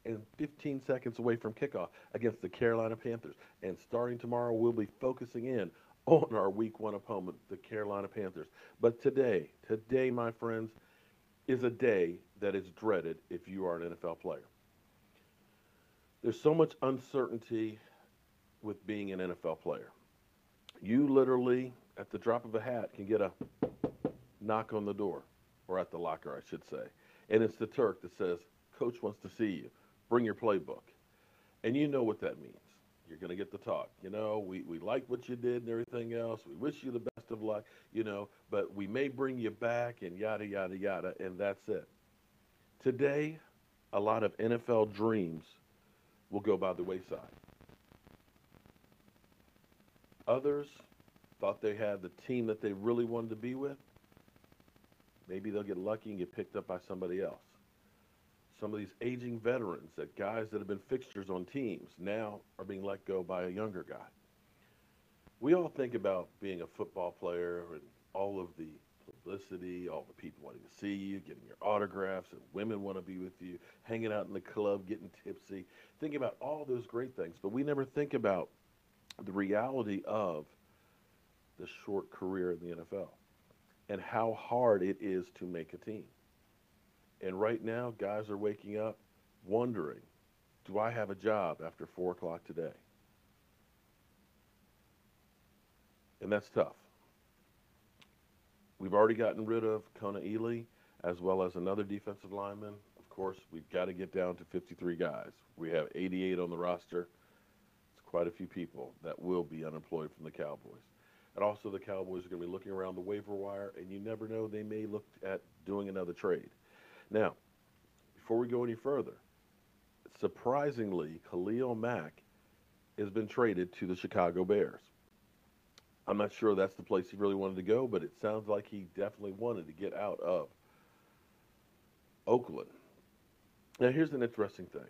and 15 seconds away from kickoff against the Carolina Panthers. And starting tomorrow, we'll be focusing in on our week one opponent, the Carolina Panthers. But today, my friends, is a day that is dreaded if you are an NFL player. There's so much uncertainty with being an NFL player. You literally, at the drop of a hat, can get a knock on the door, or at the locker, I should say. And it's the Turk that says, Coach wants to see you. Bring your playbook. And you know what that means. You're going to get the talk. We like what you did and everything else. We wish you the best of luck, but we may bring you back and yada, yada, yada, and that's it. Today, a lot of NFL dreams will go by the wayside. Others thought they had the team that they really wanted to be with. Maybe they'll get lucky and get picked up by somebody else. Some of these aging veterans, that guys that have been fixtures on teams, now are being let go by a younger guy. We all think about being a football player and all of the publicity, all the people wanting to see you, getting your autographs, and women want to be with you, hanging out in the club, getting tipsy. Think about all those great things, but we never think about the reality of the short career in the NFL and how hard it is to make a team. And right now, guys are waking up wondering, do I have a job after 4 o'clock today? And that's tough. We've already gotten rid of Kona Ely, as well as another defensive lineman. Of course, we've got to get down to 53 guys. We have 88 on the roster. It's quite a few people that will be unemployed from the Cowboys. And also the Cowboys are going to be looking around the waiver wire, and you never know, they may look at doing another trade. Now, before we go any further, surprisingly, Khalil Mack has been traded to the Chicago Bears. I'm not sure that's the place he really wanted to go, but it sounds like he definitely wanted to get out of Oakland. Now, here's an interesting thing.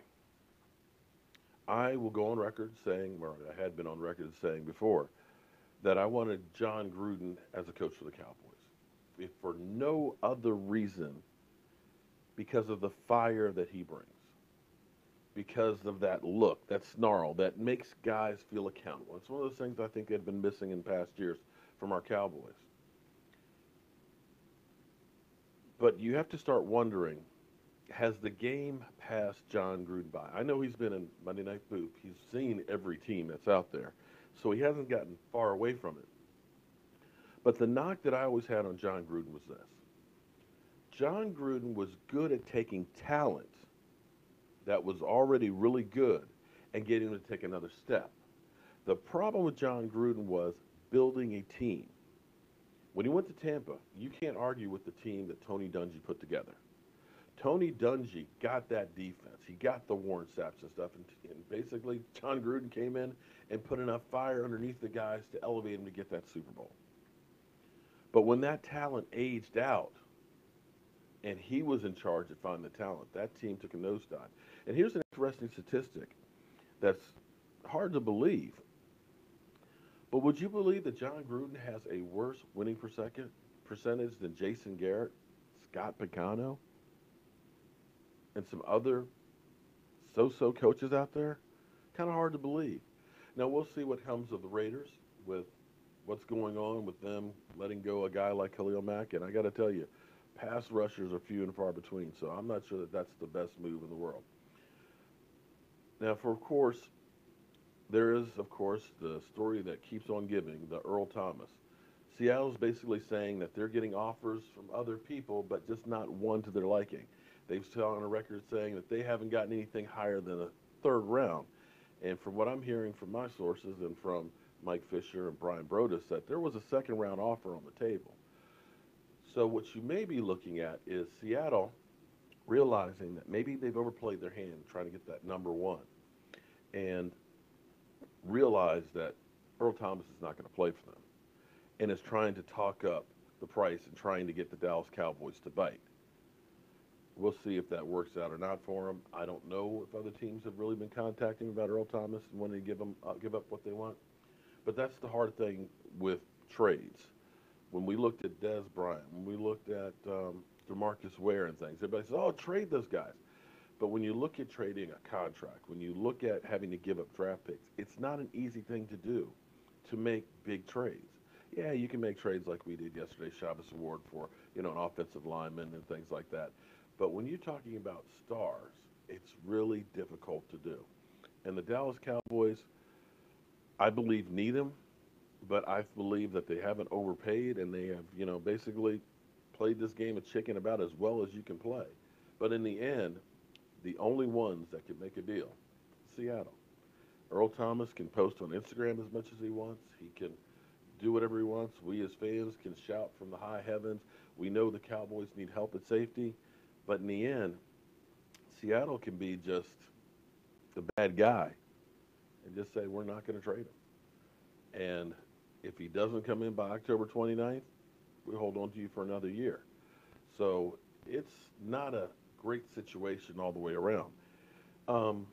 I will go on record saying, or I had been on record saying before, that I wanted John Gruden as a coach for the Cowboys. If for no other reason, because of the fire that he brings, because of that look, that snarl, that makes guys feel accountable. It's one of those things I think had been missing in past years from our Cowboys. But you have to start wondering, has the game passed John Gruden by? I know he's been in Monday Night Boop. He's seen every team that's out there, so he hasn't gotten far away from it. But the knock that I always had on John Gruden was this. John Gruden was good at taking talent that was already really good and getting him to take another step. The problem with John Gruden was building a team. When he went to Tampa, you can't argue with the team that Tony Dungy put together. Tony Dungy got that defense. He got the Warren Saps and stuff, and basically John Gruden came in and put enough fire underneath the guys to elevate him to get that Super Bowl. But when that talent aged out, and he was in charge of finding the talent, that team took a nosedive. And here's an interesting statistic that's hard to believe. But would you believe that John Gruden has a worse winning percentage than Jason Garrett, Scott Pagano, and some other so-so coaches out there? Kind of hard to believe. Now, we'll see what comes of the Raiders with what's going on with them letting go a guy like Khalil Mack. And I got to tell you, pass rushers are few and far between, so I'm not sure that that's the best move in the world. Now, of course, there is, of course, the story that keeps on giving, the Earl Thomas. Seattle's basically saying that they're getting offers from other people, but just not one to their liking. They've still on a record saying that they haven't gotten anything higher than a third round. And from what I'm hearing from my sources and from Mike Fisher and Brian Broaddus, that there was a second-round offer on the table. So what you may be looking at is Seattle realizing that maybe they've overplayed their hand trying to get that number one, and realize that Earl Thomas is not going to play for them, and is trying to talk up the price and trying to get the Dallas Cowboys to bite. We'll see if that works out or not for them. I don't know if other teams have really been contacting about Earl Thomas and wanting to give up what they want. But that's the hard thing with trades. When we looked at Dez Bryant, when we looked at DeMarcus Ware and things, everybody says, oh, trade those guys. But when you look at trading a contract, when you look at having to give up draft picks, it's not an easy thing to do to make big trades. Yeah, you can make trades like we did yesterday, Chavez Award for, an offensive lineman and things like that. But when you're talking about stars, it's really difficult to do. And the Dallas Cowboys, I believe, need him, but I believe that they haven't overpaid and they have, basically played this game of chicken about as well as you can play. But in the end, the only ones that can make a deal, Seattle. Earl Thomas can post on Instagram as much as he wants. He can do whatever he wants. We as fans can shout from the high heavens. We know the Cowboys need help at safety. But in the end, Seattle can be just the bad guy and just say, we're not going to trade him. And if he doesn't come in by October 29th, we hold on to you for another year. So it's not a great situation all the way around. Um,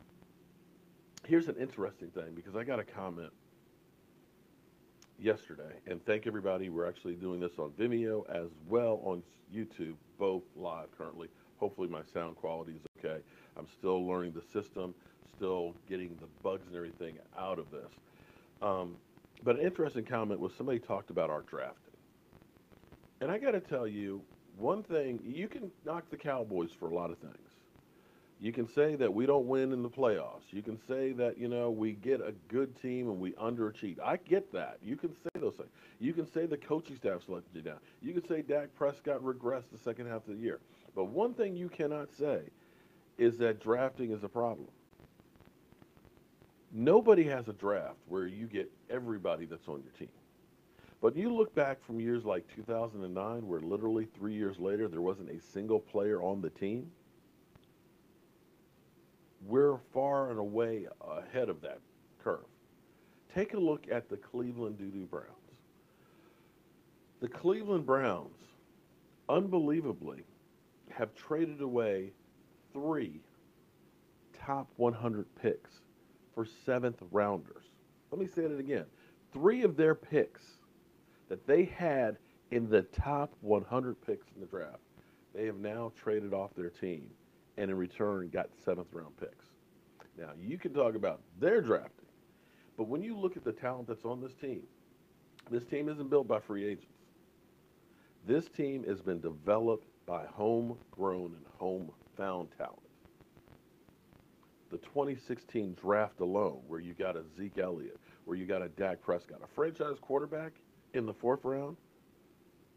Here's an interesting thing because I got a comment yesterday, and thank everybody. We're actually doing this on Vimeo as well on YouTube, both live currently. Hopefully, my sound quality is okay. I'm still learning the system, still getting the bugs and everything out of this. Um, but an interesting comment was somebody talked about our drafting. And I got to tell you, one thing, you can knock the Cowboys for a lot of things. You can say that we don't win in the playoffs. You can say that, we get a good team and we underachieve. I get that. You can say those things. You can say the coaching staff's let you down. You can say Dak Prescott regressed the second half of the year. But one thing you cannot say is that drafting is a problem. Nobody has a draft where you get everybody that's on your team. But you look back from years like 2009, where literally 3 years later there wasn't a single player on the team. We're far and away ahead of that curve. Take a look at the Cleveland Doo-Doo Browns. The Cleveland Browns, unbelievably, have traded away 3 top 100 picks for 7th rounders. Let me say that again. 3 of their picks that they had in the top 100 picks in the draft, they have now traded off their team and in return got 7th round picks. Now, you can talk about their drafting, but when you look at the talent that's on this team isn't built by free agents. This team has been developed by homegrown and home-found talent. The 2016 draft alone, where you got a Zeke Elliott, where you got a Dak Prescott, a franchise quarterback in the 4th round,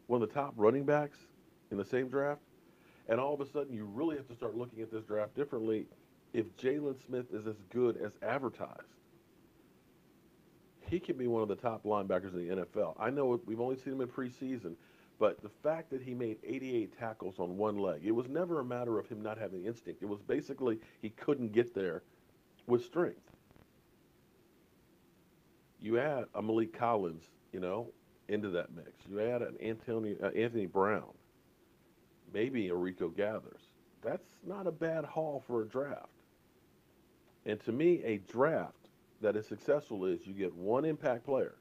one of the top running backs in the same draft, and all of a sudden you really have to start looking at this draft differently if Jalen Smith is as good as advertised. He can be one of the top linebackers in the NFL. I know we've only seen him in preseason, but the fact that he made 88 tackles on one leg, it was never a matter of him not having instinct. It was basically he couldn't get there with strength. You add a Malik Collins, into that mix. You add an Anthony Brown, maybe a Rico Gathers. That's not a bad haul for a draft. And to me, a draft that is successful is you get 1 impact player,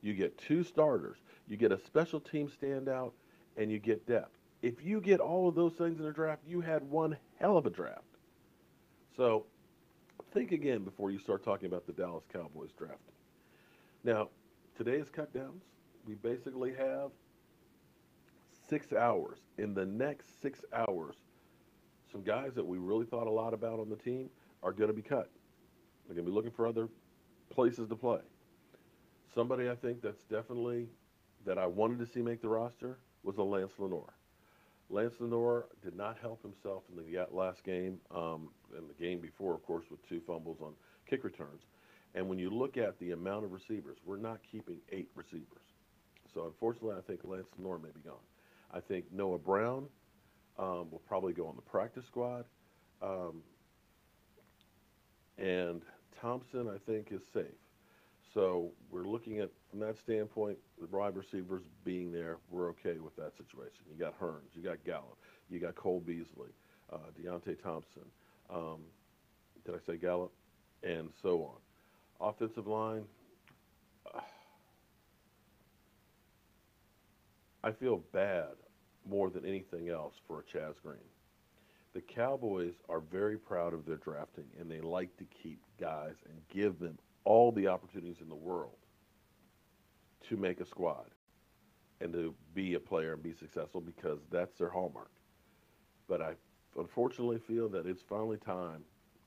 you get 2 starters, you get a special team standout, and you get depth. If you get all of those things in a draft, you had one hell of a draft. So think again before you start talking about the Dallas Cowboys drafting. Now, today's cut downs, we basically have 6 hours. In the next 6 hours, some guys that we really thought a lot about on the team are going to be cut. They're going to be looking for other places to play. Somebody I think that's definitely that I wanted to see make the roster was a Lance Lenoir. Lance Lenoir did not help himself in the last game, and the game before, of course, with 2 fumbles on kick returns. And when you look at the amount of receivers, we're not keeping 8 receivers. So unfortunately, I think Lance Lenoir may be gone. I think Noah Brown will probably go on the practice squad. And Thompson, I think, is safe. So we're looking at, from that standpoint, the wide receivers being there, we're okay with that situation. You got Hearns, you got Gallup, you got Cole Beasley, Deontay Thompson. Did I say Gallup? And so on. Offensive line, I feel bad more than anything else for Chaz Green The Cowboys are very proud of their drafting, and they like to keep guys and give them all the opportunities in the world to make a squad and to be a player and be successful because that's their hallmark. But I unfortunately feel that it's finally time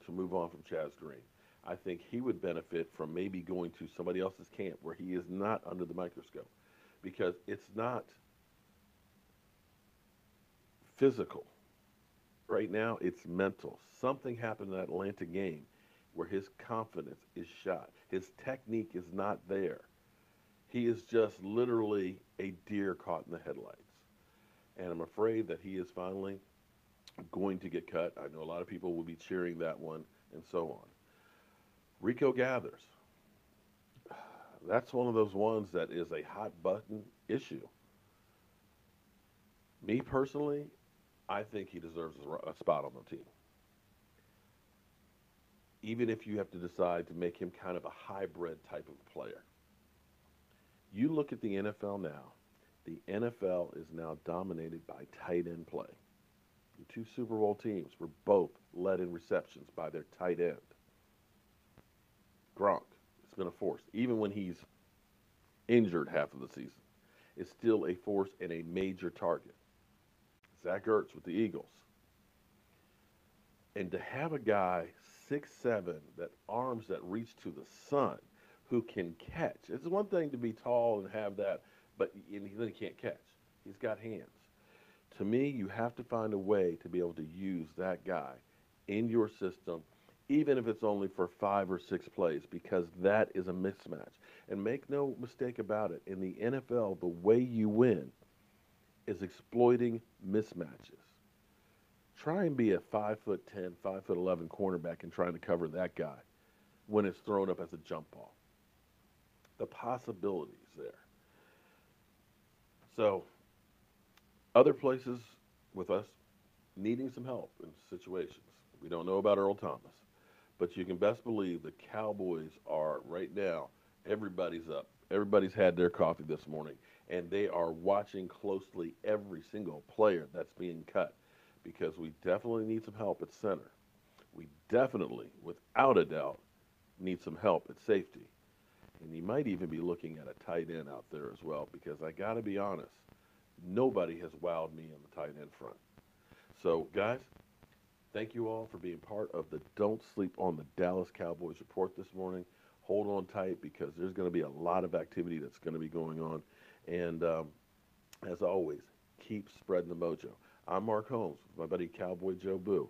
to move on from Chaz Green. I think he would benefit from maybe going to somebody else's camp where he is not under the microscope because it's not physical. Right now, it's mental. Something happened in that Atlanta game where his confidence is shot. His technique is not there. He is just literally a deer caught in the headlights. And I'm afraid that he is finally going to get cut. I know a lot of people will be cheering that one and so on. Rico Gathers. That's one of those ones that is a hot button issue. Me personally, I think he deserves a spot on the team. Even if you have to decide to make him kind of a hybrid type of player. You look at the NFL now, the NFL is now dominated by tight end play. The two Super Bowl teams were both led in receptions by their tight end. Gronk, it's been a force. Even when he's injured half of the season, is still a force and a major target. Zach Ertz with the Eagles. And to have a guy 6'7", that arms that reach to the sun, who can catch. It's one thing to be tall and have that, but then he can't catch. He's got hands. To me, you have to find a way to be able to use that guy in your system, even if it's only for 5 or 6 plays, because that is a mismatch. And make no mistake about it, in the NFL, the way you win is exploiting mismatches. Try and be a 5'10", 5'11" cornerback and trying to cover that guy when it's thrown up as a jump ball. The possibilities there. So, other places with us needing some help in situations. We don't know about Earl Thomas, but you can best believe the Cowboys are right now, everybody's up. Everybody's had their coffee this morning, and they are watching closely every single player that's being cut because we definitely need some help at center. We definitely, without a doubt, need some help at safety. And you might even be looking at a tight end out there as well because I got to be honest, nobody has wowed me on the tight end front. So, guys, thank you all for being part of the Don't Sleep on the Dallas Cowboys report this morning. Hold on tight because there's going to be a lot of activity that's going to be going on. And as always, keep spreading the mojo. I'm Mark Holmes with my buddy Cowboy Joe Boo.